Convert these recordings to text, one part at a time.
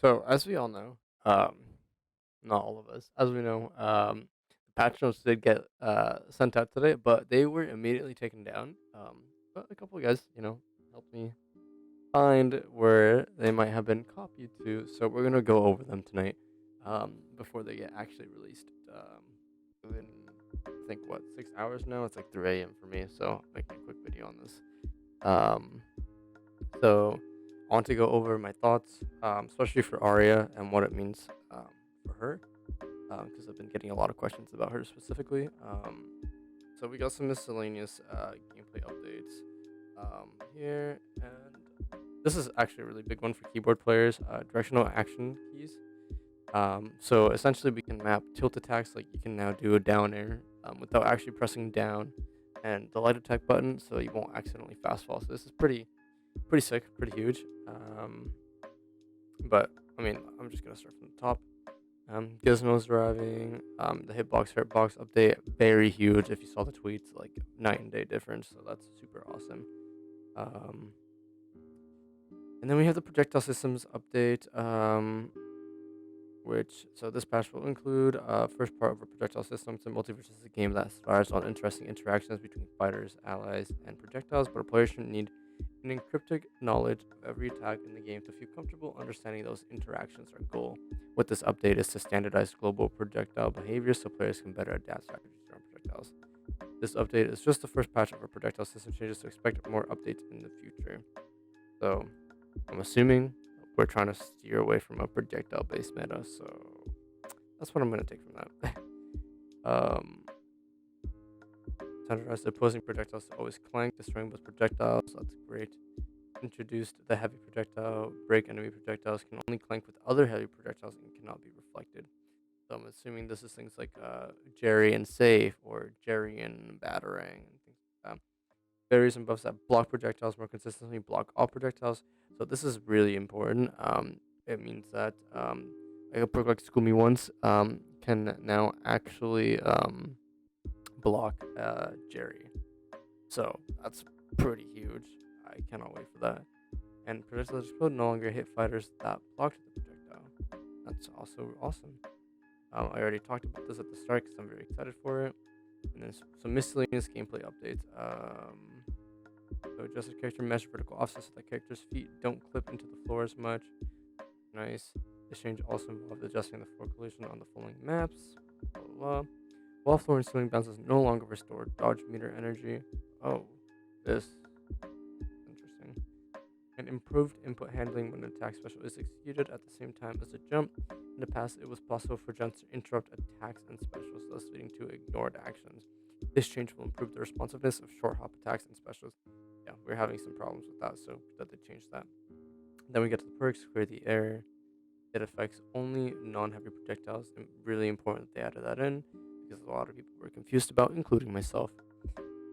So as we all know, not all of us, as we know, the patch notes did get sent out today, but they were immediately taken down. But a couple of guys, helped me find where they might have been copied to. So we're gonna go over them tonight, before they get actually released. Within I think what 6 hours now. It's like 3 a.m. for me, so I'm making a quick video on this. Um, So I want to go over my thoughts, especially for Arya and what it means for her, because I've been getting a lot of questions about her specifically. So we got some miscellaneous gameplay updates here, and this is actually a really big one for keyboard players. Directional action keys. So essentially, we can map tilt attacks. Like you can now do a down air without actually pressing down, and the light attack button, so you won't accidentally fast fall. So this is pretty sick, pretty huge. But I mean, I'm just gonna start from the top. Gizmo's driving. The hitbox update, very huge. If you saw the tweets, like night and day difference. So that's super awesome. Um, and then we have the projectile systems update. This patch will include first part of a projectile system. So Multiversus is a game that thrives on interesting interactions between fighters, allies, and projectiles, but a player shouldn't need an encrypted knowledge of every attack in the game to feel comfortable understanding those interactions. Our goal with this update is to standardize global projectile behavior so players can better adapt strategies around projectiles. This update is just the first patch of our projectile system changes, so expect more updates in the future. So I'm assuming we're trying to steer away from a projectile based meta, so that's what I'm gonna take from that. um, Standardized opposing projectiles to always clank, destroying both projectiles. That's great. Introduced the heavy projectile. Break enemy projectiles can only clank with other heavy projectiles and cannot be reflected. So I'm assuming this is things like Jerry and Safe or Jerry and Batarang and things like that. Berries and buffs that block projectiles more consistently block all projectiles. So this is really important. It means that like a perk like School Me Once can now actually block Jerry. So that's pretty huge. I cannot wait for that. And projectiles explode no longer hit fighters that blocked the projectile. That's also awesome. I already talked about this at the start because I'm very excited for it. And then some miscellaneous gameplay updates. So adjusted character mesh vertical offset so that character's feet don't clip into the floor as much. Nice. This change also involved adjusting the floor collision on the following maps. Blah, blah, blah. Wall floor and ceiling bounces no longer restore dodge meter energy. Oh, this is interesting. And improved input handling when an attack special is executed at the same time as a jump. In the past, it was possible for jumps to interrupt attacks and specials, thus leading to ignored actions. This change will improve the responsiveness of short hop attacks and specials. Yeah, we're having some problems with that, so that they changed that. Then we get to the perks, Clear the Air. It affects only non-heavy projectiles, and really important that they added that in because a lot of people were confused about, including myself.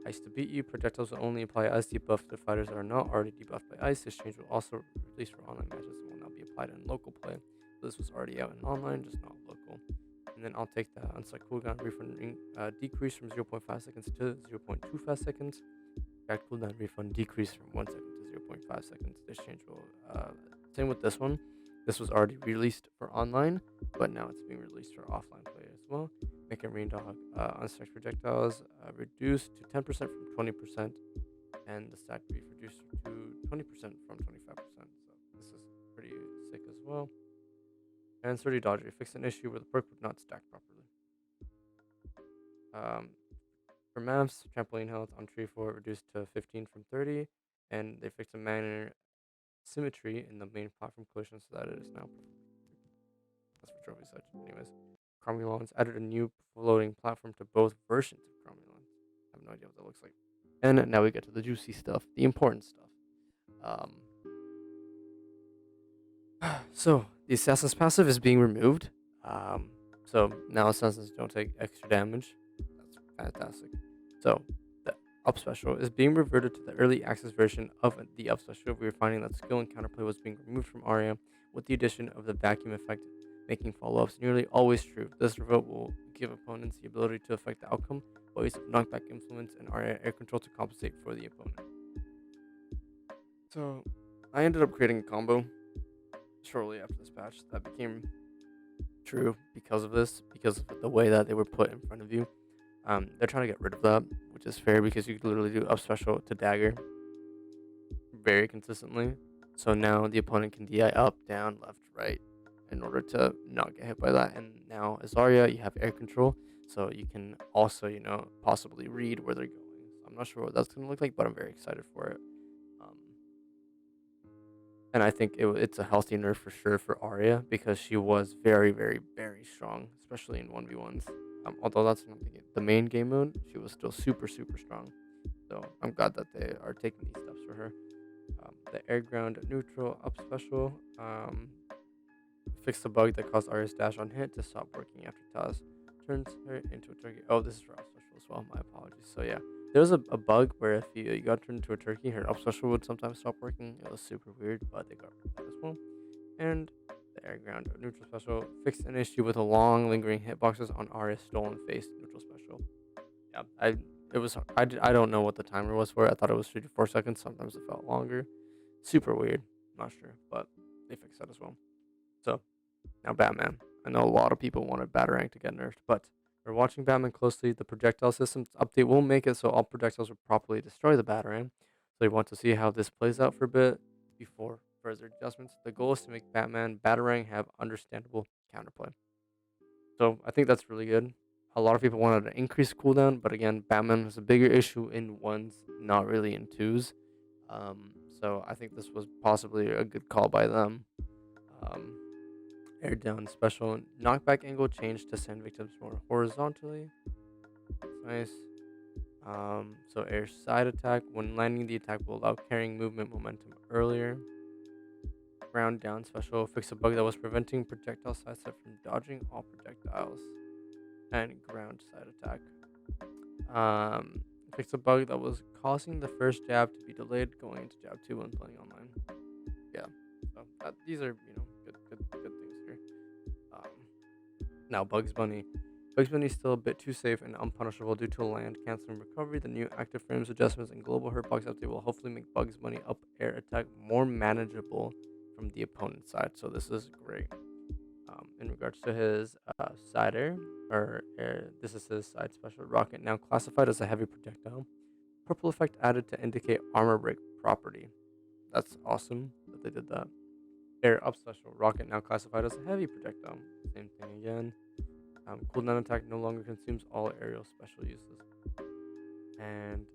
Ice to beat you. Projectiles will only apply ice debuff to fighters that are not already debuffed by ice. This change will also release for online matches and will not be applied in local play. So this was already out in online, just not local. And then I'll take the unstuck cooldown refund decrease from 0.5 seconds to 0.25 seconds. Back cooldown refund decrease from 1 second to 0.5 seconds. This change will same with this one. This was already released for online, but now it's being released for offline play as well. Making Rain Dog unstacked projectiles reduced to 10% from 20%, and the stack beef reduced to 20% from 25%. So this is pretty sick as well. And Sturdy Dodger fixed an issue where the perk would not stack properly. Um, for maps, trampoline health on tree fort reduced to 15 from 30, and they fixed a minor symmetry in the main platform collision so that it is now perfect. That's for trophy such. Anyways, Cromulons added a new floating platform to both versions of Cromulons. I have no idea what that looks like. And now we get to the juicy stuff, the important stuff. Um, so the Assassin's passive is being removed. So now Assassins don't take extra damage. That's fantastic. So the up special is being reverted to the early access version of the up special. We were finding that skill and counterplay was being removed from Arya with the addition of the vacuum effect, making follow-ups nearly always true. This revote will give opponents the ability to affect the outcome by use of knockback influence and Arya air control to compensate for the opponent. So I ended up creating a combo shortly after this patch that became true because of this, because of the way that they were put in front of you. They're trying to get rid of that, which is fair because you could literally do up special to dagger very consistently. So now the opponent can DI up, down, left, right in order to not get hit by that. And now as Zarya, you have air control, so you can also, possibly read where they're going. So I'm not sure what that's going to look like, but I'm very excited for it. Um, and I think it's a healthy nerf for sure for Arya because she was very, very, very strong, especially in 1v1s. Although that's not the main game mode, she was still super, super strong. So I'm glad that they are taking these steps for her. The air ground neutral up special fixed the bug that caused Arya's dash on hit to stop working after Taz turns her into a turkey. Oh, this is for up special as well. My apologies. So yeah, there was a bug where if you got turned into a turkey, her up special would sometimes stop working. It was super weird, but they got rid of that as well. And the air ground neutral special fixed an issue with the long lingering hitboxes on Arya's stolen face neutral special. Yeah, I don't know what the timer was for it. I thought it was 3 to 4 seconds. Sometimes it felt longer. Super weird. Not sure, but they fixed that as well. So now Batman. I know a lot of people wanted Batarang to get nerfed, but we're watching Batman closely. The projectile systems update will make it so all projectiles will properly destroy the Batarang. So you want to see how this plays out for a bit before further adjustments. The goal is to make Batman Batarang have understandable counterplay. So I think that's really good. A lot of people wanted an increased cooldown, but again, Batman has a bigger issue in ones, not really in twos. So I think this was possibly a good call by them. Um, Air down special knockback angle changed to send victims more horizontally. That's nice. So air side attack when landing the attack will allow carrying movement momentum earlier. Ground down special fix a bug that was preventing projectile sidestep from dodging all projectiles. And ground side attack. Fix a bug that was causing the first jab to be delayed going into jab 2 when playing online. Yeah, so these are good things here. Now Bugs Bunny. Bugs Bunny is still a bit too safe and unpunishable due to land canceling recovery. The new active frames adjustments and global hurtbox update will hopefully make Bugs Bunny up air attack more manageable from the opponent's side. So this is great. In regards to his side air, this is his side special rocket, now classified as a heavy projectile. Purple effect added to indicate armor break property. That's awesome that they did that. Air up special rocket, now classified as a heavy projectile. Same thing again. Cooldown attack no longer consumes all aerial special uses. And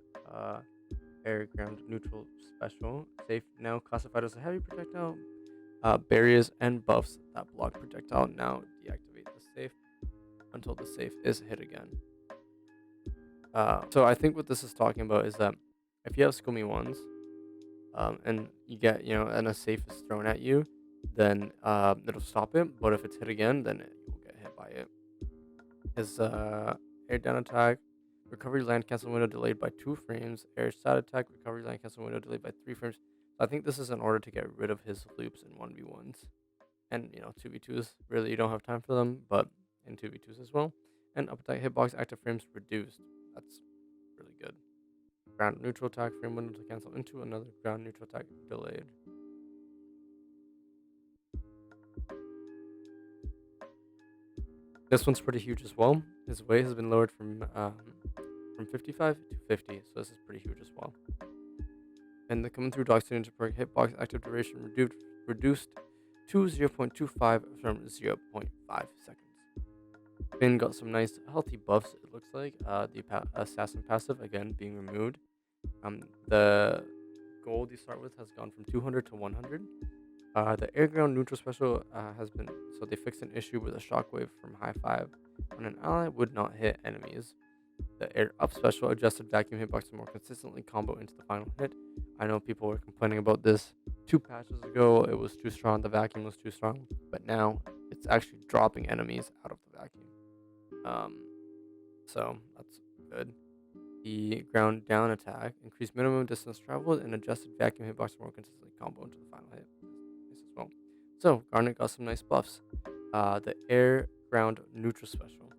air ground neutral special, safe, now classified as a heavy projectile. Barriers and buffs that block projectile now deactivate the safe until the safe is hit again. So I think what this is talking about is that if you have Scummy ones, and you get and a safe is thrown at you, then it'll stop it. But if it's hit again, then you will get hit by it. His air down attack, recovery land cancel window delayed by 2 frames. Air side attack, recovery land cancel window delayed by 3 frames. I think this is in order to get rid of his loops in 1v1s. And 2v2s, really you don't have time for them, but in 2v2s as well. And up attack hitbox active frames reduced. That's really good. Ground neutral attack frame window to cancel into another ground neutral attack delayed. This one's pretty huge as well. His weight has been lowered from 55 to 50, so this is pretty huge as well. And the coming through Dog Ninja Perk hitbox active duration reduced to 0.25 from 0.5 seconds. Finn got some nice healthy buffs, it looks like. The assassin passive again being removed. The gold you start with has gone from 200 to 100. The air ground neutral special has been, so they fixed an issue with a shockwave from high 5 when an ally would not hit enemies. The air up special adjusted vacuum hitbox to more consistently combo into the final hit. I know people were complaining about this 2 patches ago. It was too strong, the vacuum was too strong, but now it's actually dropping enemies out of the vacuum. So that's good. The ground down attack increased minimum distance traveled and adjusted vacuum hitbox to more consistently combo into the final hit. Nice as well. So Garnet got some nice buffs. The air ground neutral special.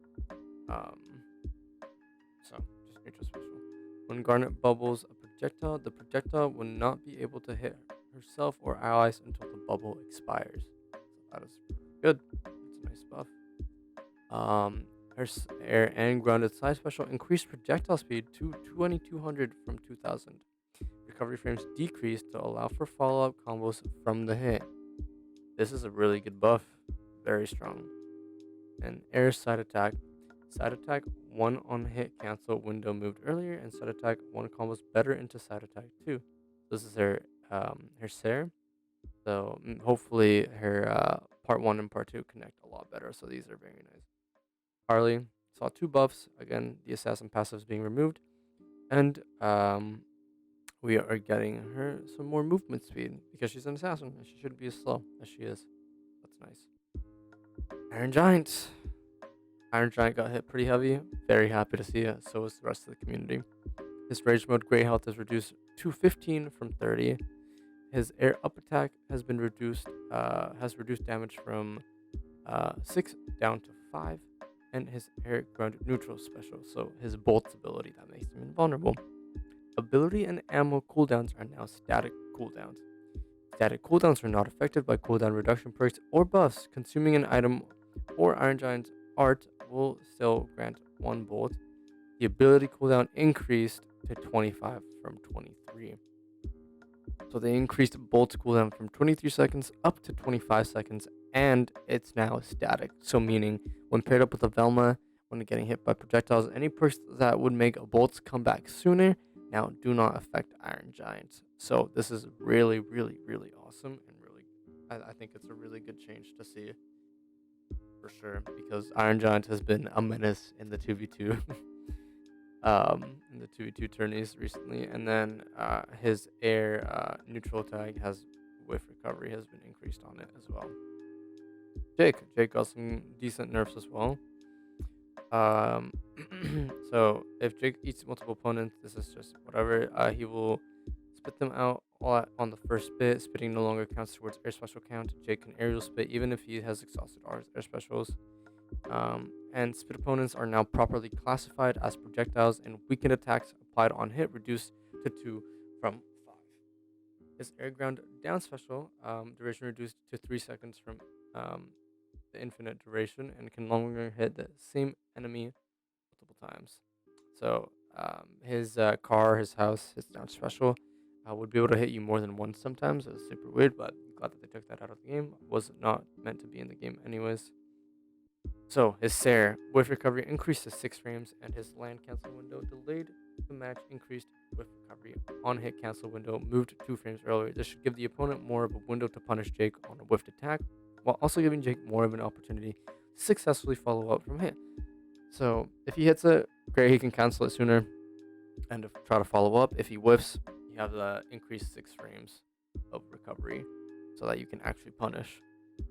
So just neutral special. When Garnet bubbles a projectile, the projectile will not be able to hit herself or allies until the bubble expires. that is good. It's a nice buff. Um, air and grounded side special increased projectile speed to 2200 from 2000. Recovery frames decreased to allow for follow up combos from the hit. This is a really good buff. Very strong. And air side attack. Side attack 1 on hit cancel window moved earlier, and side attack 1 combos better into side attack 2. This is her Sarah. So hopefully her part 1 and part 2 connect a lot better. So these are very nice. Harley saw 2 buffs. Again, the assassin passive is being removed. And we are getting her some more movement speed because she's an assassin and she shouldn't be as slow as she is. That's nice. Iron Giant. Iron Giant got hit pretty heavy. Very happy to see it. So is the rest of the community. His rage mode great health is reduced to 15 from 30. His air up attack has been reduced. Has reduced damage from 6 down to 5. And his air ground neutral special. So his bolts ability that makes him invulnerable. Ability and ammo cooldowns are now static cooldowns. Static cooldowns are not affected by cooldown reduction perks or buffs. Consuming an item or Iron Giant's art will still grant 1 bolt. The ability cooldown increased to 25 from 23. So they increased bolt's cooldown from 23 seconds up to 25 seconds, and it's now static. So meaning when paired up with a Velma, when getting hit by projectiles, any perks that would make a bolts come back sooner now do not affect Iron Giants. So this is really, really, really awesome, and really, I think it's a really good change to see for sure, because Iron Giant has been a menace in the 2v2 in the 2v2 tourneys recently. And then his air neutral tag has with recovery has been increased on it as well. Jake got some decent nerfs as well. um so if Jake eats multiple opponents, this is just whatever. He will spit them out all on the first spit. Spitting no longer counts towards air special count. Jake can aerial spit even if he has exhausted air specials. And spit opponents are now properly classified as projectiles, and weakened attacks applied on hit reduced to 2 from 5. His air ground down special duration reduced to 3 seconds from the infinite duration, and can no longer hit the same enemy multiple times. So his car, his house, his down special would be able to hit you more than once sometimes. It's super weird, but I'm glad that they took that out of the game. Was not meant to be in the game anyways. So his Sair with recovery increased to 6 frames, and his land cancel window delayed the match increased with recovery on hit cancel window moved 2 frames earlier. This should give the opponent more of a window to punish Jake on a whiffed attack, while also giving Jake more of an opportunity to successfully follow up from hit. So if he hits it, great, he can cancel it sooner and try to follow up. If he whiffs, you have the increased 6 frames of recovery so that you can actually punish.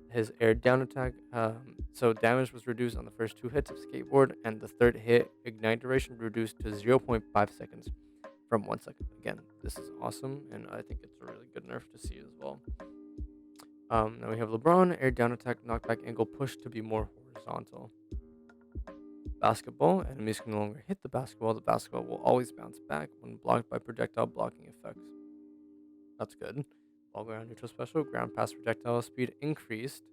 His air down attack, so damage was reduced on the first 2 hits of skateboard, and the third hit ignite duration reduced to 0.5 seconds from 1 second. Again, this is awesome, and I think it's a really good nerf to see as well. Now we have LeBron, air down attack, knockback angle push to be more horizontal. Basketball, enemies can no longer hit the basketball. The basketball will always bounce back when blocked by projectile blocking effects. That's good. Ball ground neutral special, ground pass projectile speed increased.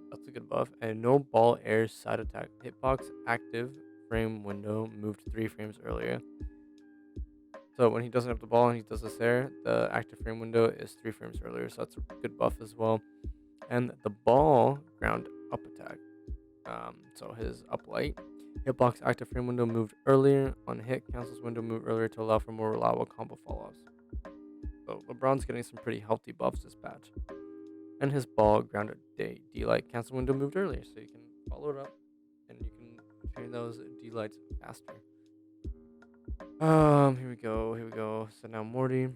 That's a good buff. And no ball air side attack. Hitbox active frame window moved 3 frames earlier. So when he doesn't have the ball and he does this air, the active frame window is 3 frames earlier. So that's a good buff as well. And the ball ground up attack. So his up light. Hitbox active frame window moved earlier. On hit, cancels window moved earlier to allow for more reliable combo follow-ups. So LeBron's getting some pretty healthy buffs this patch. And his ball grounded D-light cancel window moved earlier, so you can follow it up and you can train those D-lights faster. Here we go. So now Morty.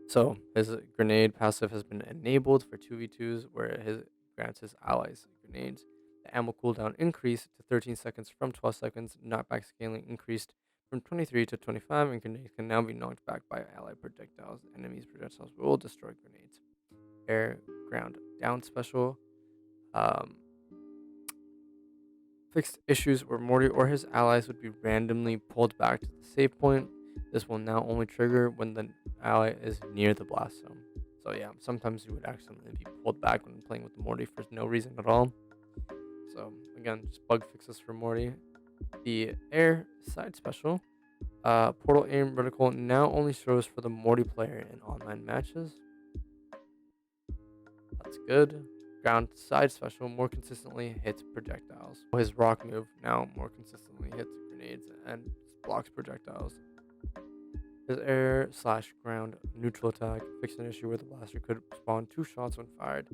So his grenade passive has been enabled for 2v2s, where his grants his allies grenades. The ammo cooldown increased to 13 seconds from 12 seconds. Knockback scaling increased from 23 to 25, and grenades can now be knocked back by allied projectiles. Enemies' projectiles will destroy grenades. Air ground down special. Fixed issues where Morty or his allies would be randomly pulled back to the save point. This will now only trigger when the ally is near the blast zone. So yeah, sometimes you would accidentally be pulled back when playing with Morty for no reason at all. So again, just bug fixes for Morty. The air side special, portal aim vertical now only shows for the Morty player in online matches. That's good. Ground side special more consistently hits projectiles. His rock move now more consistently hits grenades and blocks projectiles. His air slash ground neutral attack fixed an issue where the blaster could spawn 2 shots when fired.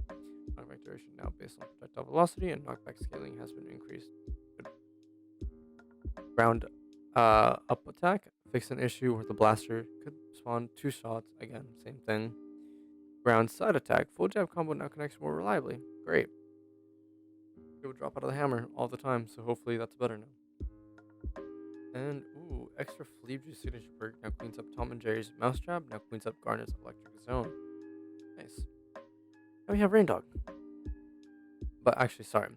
Knockback duration now based on projectile velocity and knockback scaling has been increased. Good. Ground up attack fixed an issue where the blaster could spawn 2 shots. Again, same thing. Ground side attack full jab combo now connects more reliably. Great. It would drop out of the hammer all the time, so hopefully that's better now. And ooh, extra flea juice signature perk now cleans up Tom and Jerry's mousetrap. Now cleans up Garnet's electric zone. Nice. Now we have Rain Dog. But actually, sorry.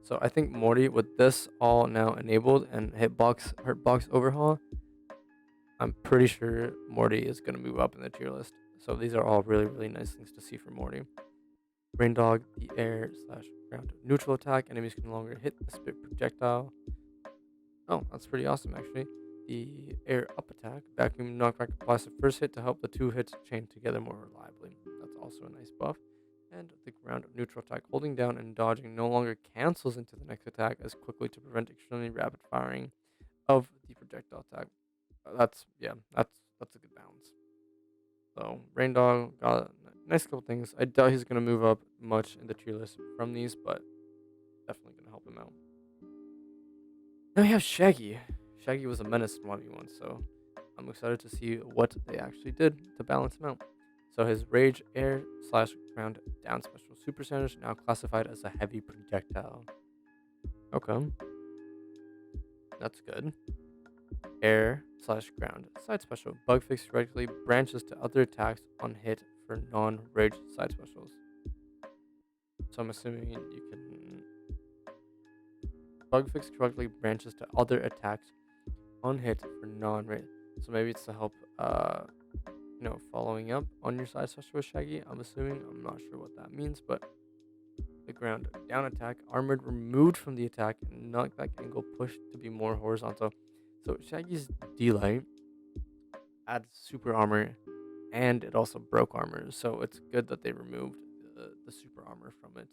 So I think Morty with this all now enabled and hurtbox overhaul, I'm pretty sure Morty is gonna move up in the tier list. So these are all really, really nice things to see for Morty. Rain Dog, the air slash ground neutral attack. Enemies can no longer hit the spit projectile. Oh, that's pretty awesome actually. The air up attack, vacuum knockback applies the first hit to help the 2 hits chain together more reliably. That's also a nice buff. And the ground neutral attack, holding down and dodging no longer cancels into the next attack as quickly to prevent extremely rapid firing of the projectile attack. That's a good balance. So Rain Dog got a nice couple things. I doubt he's gonna move up much in the tier list from these, but definitely gonna help him out. Now we have Shaggy. Shaggy was a menace in 1v1, so I'm excited to see what they actually did to balance him out. So his Rage Air slash Ground Down special super sandwich now classified as a heavy projectile. Okay. That's good. Air slash ground side special. Bug fix correctly branches to other attacks on hit for non-rage side specials. So I'm assuming you can bug fix correctly branches to other attacks on hit for non-rage. So maybe it's to help following up on your side special with Shaggy. I'm assuming. I'm not sure what that means, but the ground down attack armored removed from the attack and knockback angle pushed to be more horizontal. So Shaggy's D-Light adds super armor and it also broke armor. So it's good that they removed the super armor from it.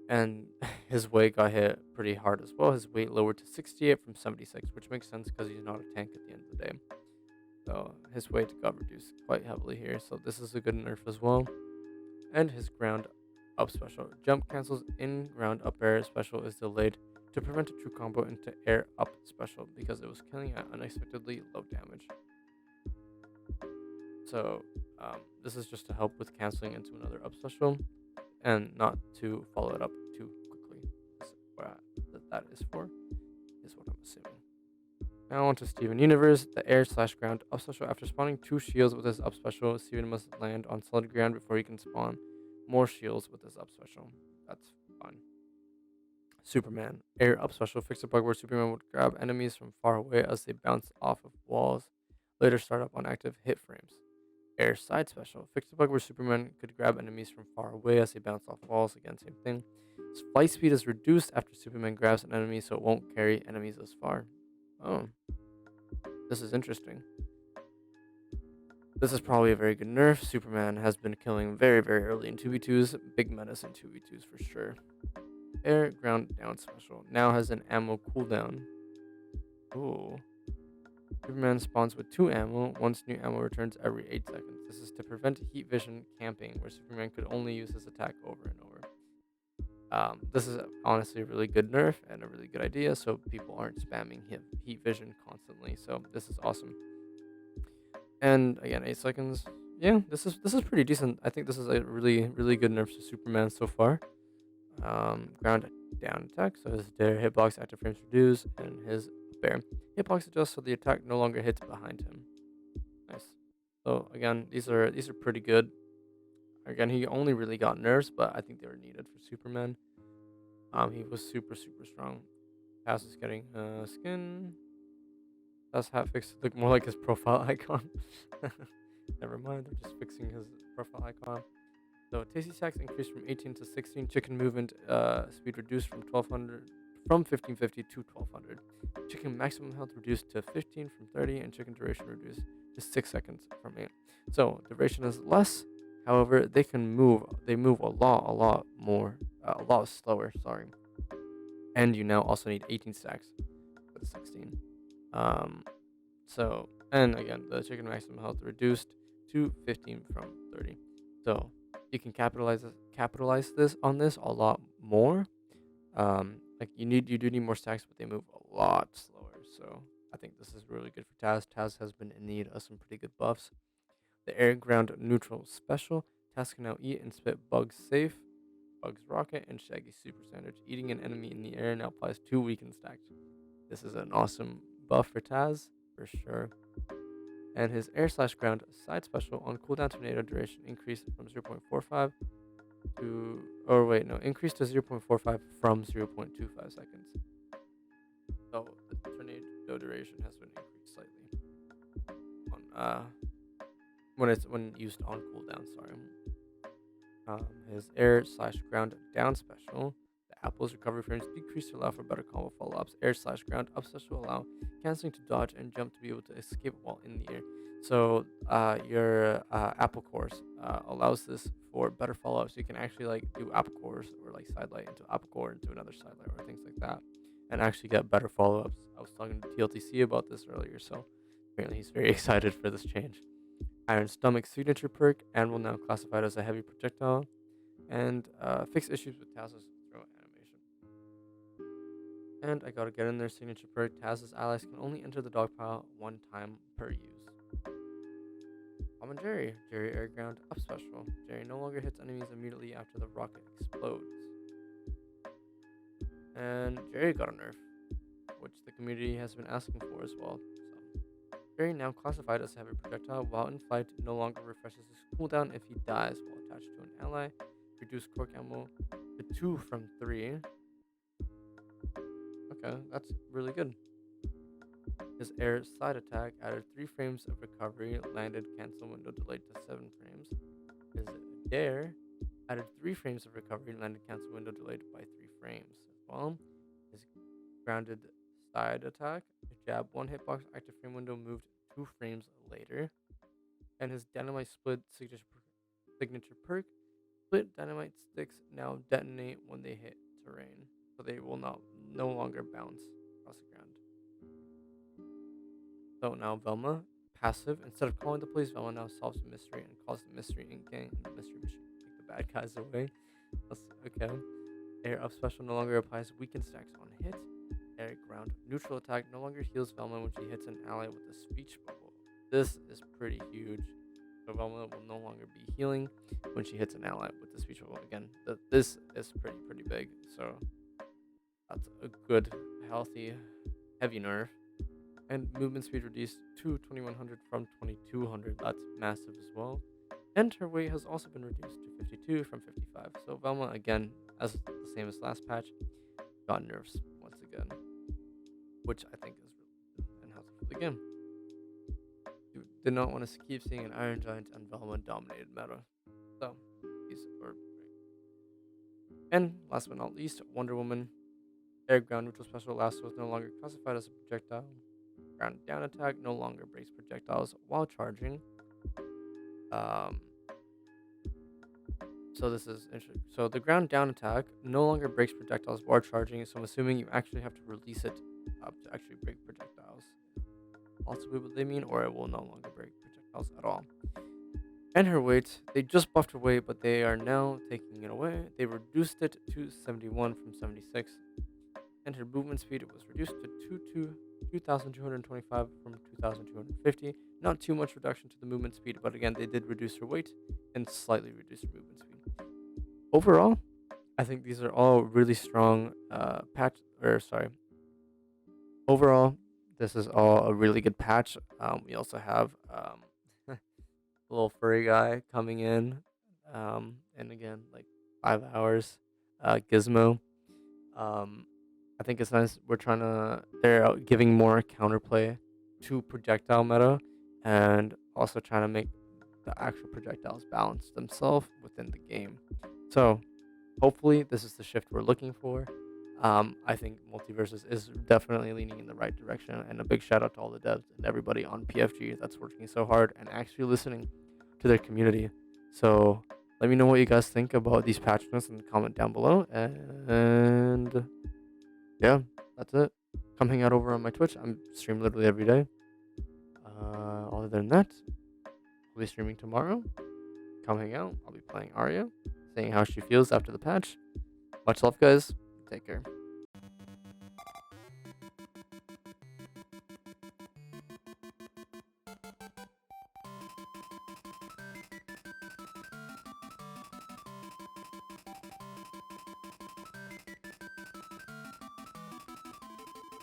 And his weight got hit pretty hard as well. His weight lowered to 68 from 76, which makes sense because he's not a tank at the end of the day. So his weight got reduced quite heavily here. So this is a good nerf as well. And his ground up special. Jump cancels in ground up air special is delayed to prevent a true combo into air up special because it was killing at unexpectedly low damage. So this is just to help with canceling into another up special and not to follow it up too quickly. What that is for is what I'm assuming. Now on to Steven Universe, the air slash ground up special. After spawning 2 shields with his up special, Steven must land on solid ground before he can spawn more shields with his up special. That's fun. Superman, air up special. Fix a bug where Superman would grab enemies from far away as they bounce off of walls. Later start up on active hit frames. Air side special. Fix a bug where Superman could grab enemies from far away as they bounce off walls. Again, same thing. His flight speed is reduced after Superman grabs an enemy, so it won't carry enemies as far. Oh, this is interesting. This is probably a very good nerf. Superman has been killing very, very early in 2v2s. Big menace in 2v2s for sure. Air ground down special. Now has an ammo cooldown. Ooh. Superman spawns with 2 ammo. Once new ammo returns every 8 seconds. This is to prevent heat vision camping, where Superman could only use his attack over and over. This is honestly a really good nerf and a really good idea, so people aren't spamming heat vision constantly. So this is awesome. And again, 8 seconds. Yeah, this is pretty decent. I think this is a really, really good nerf to Superman so far. Ground down attack, so his dare hitbox active frames reduce, and his bear hitbox adjusts so the attack no longer hits behind him. Nice. So again, these are pretty good. Again, he only really got nerfs, but I think they were needed for Superman. He was super strong. Pass is getting skin. That's hat fix to look more like his profile icon. Never mind, they're just fixing his profile icon. So tasty sacks increased from 18 to 16. Chicken movement speed reduced from 1200 from 1550 to 1200. Chicken maximum health reduced to 15 from 30, and chicken duration reduced to 6 seconds from 8. So duration is less. However, they can move. They move a lot more, a lot slower. Sorry, and you now also need 18 stacks with 16. Um, and again, the chicken maximum health reduced to 15 from 30. So you can capitalize this on this a lot more. Like you do need more stacks, but they move a lot slower. So I think this is really good for Taz. Taz has been in need of some pretty good buffs. The air ground neutral special. Taz can now eat and spit bugs safe, bugs rocket, and shaggy super sandwich. Eating an enemy in the air now applies 2 weakened stacks. This is an awesome buff for Taz for sure. And his air slash ground side special on cooldown tornado duration increased from 0.45 to, or wait, no, increased to 0.45 from 0.25 seconds. So the tornado duration has been increased slightly on when used on cooldown. Sorry. His air slash ground down special. The apple's recovery frames decrease to allow for better combo follow ups. Air slash ground up special allow canceling to dodge and jump to be able to escape while in the air. So your apple course allows this for better follow ups. You can actually like do apple course or like sidelight into apple core into another sidelight or things like that, and actually get better follow ups. I was talking to TLTC about this earlier, so apparently he's very excited for this change. Iron Stomach signature perk and will now classified as a heavy projectile and fix issues with Taz's throw animation. And I gotta get in their signature perk. Taz's allies can only enter the dog pile one time per use. Tom and Jerry. Jerry air ground up special. Jerry no longer hits enemies immediately after the rocket explodes. And Jerry got a nerf, which the community has been asking for as well. So Jerry now classified as a heavy projectile while in flight no longer refreshes his cooldown if he dies while attached to an ally. Reduce cork ammo to 2 from 3. Okay, that's really good. His air side attack added 3 frames of recovery, landed cancel window delayed to 7 frames. His dare added 3 frames of recovery, landed cancel window delayed by 3 frames as well. His grounded side attack, jab 1 hitbox, active frame window moved 2 frames later. And his dynamite split signature perk, split dynamite sticks now detonate when they hit terrain, so they will no longer bounce across the ground. So now Velma, passive. Instead of calling the police, Velma now solves the mystery and calls the mystery in gang and the mystery machine to take the bad guys away. That's okay. Air up special no longer applies weakened stacks on hit. Air ground neutral attack no longer heals Velma when she hits an ally with a speech bubble. This is pretty huge. So Velma will no longer be healing when she hits an ally with the speech bubble. Again, this is pretty big. So that's a good, healthy, heavy nerf. And movement speed reduced to 2100 from 2200. That's massive as well. And her weight has also been reduced to 52 from 55. So Velma, again, as the same as last patch, got nerfs once again, which I think is really good and helpful for the game. You did not want to keep seeing an Iron Giant and Velma dominated meta. So, these are great. And last but not least, Wonder Woman. Air ground neutral special lasso is no longer classified as a projectile. Ground down attack no longer breaks projectiles while charging. Um, so this is interesting. So the ground down attack no longer breaks projectiles while charging. So I'm assuming you actually have to release it to actually break projectiles. Possibly what they mean, or it will no longer break projectiles at all. And her weight, they just buffed her weight, but they are now taking it away. They reduced it to 71 from 76. And her movement speed was reduced to 2,225 from 2,250. Not too much reduction to the movement speed, but again, they did reduce her weight and slightly reduce her movement speed. Overall, I think these are all really strong overall, this is all a really good patch. We also have a little furry guy coming in, and again, like 5 hours, Gizmo. Um, I think it's nice. They're giving more counterplay to projectile meta, and also trying to make the actual projectiles balance themselves within the game. So hopefully this is the shift we're looking for. I think Multiversus is definitely leaning in the right direction, and a big shout out to all the devs and everybody on PFG that's working so hard and actually listening to their community. So let me know what you guys think about these patch notes in the comment down below. And yeah, that's it. Come hang out over on my Twitch. I'm stream literally every day. Other than that, I'll be streaming tomorrow. Come hang out. I'll be playing Arya, saying how she feels after the patch. Much love, guys. Take care.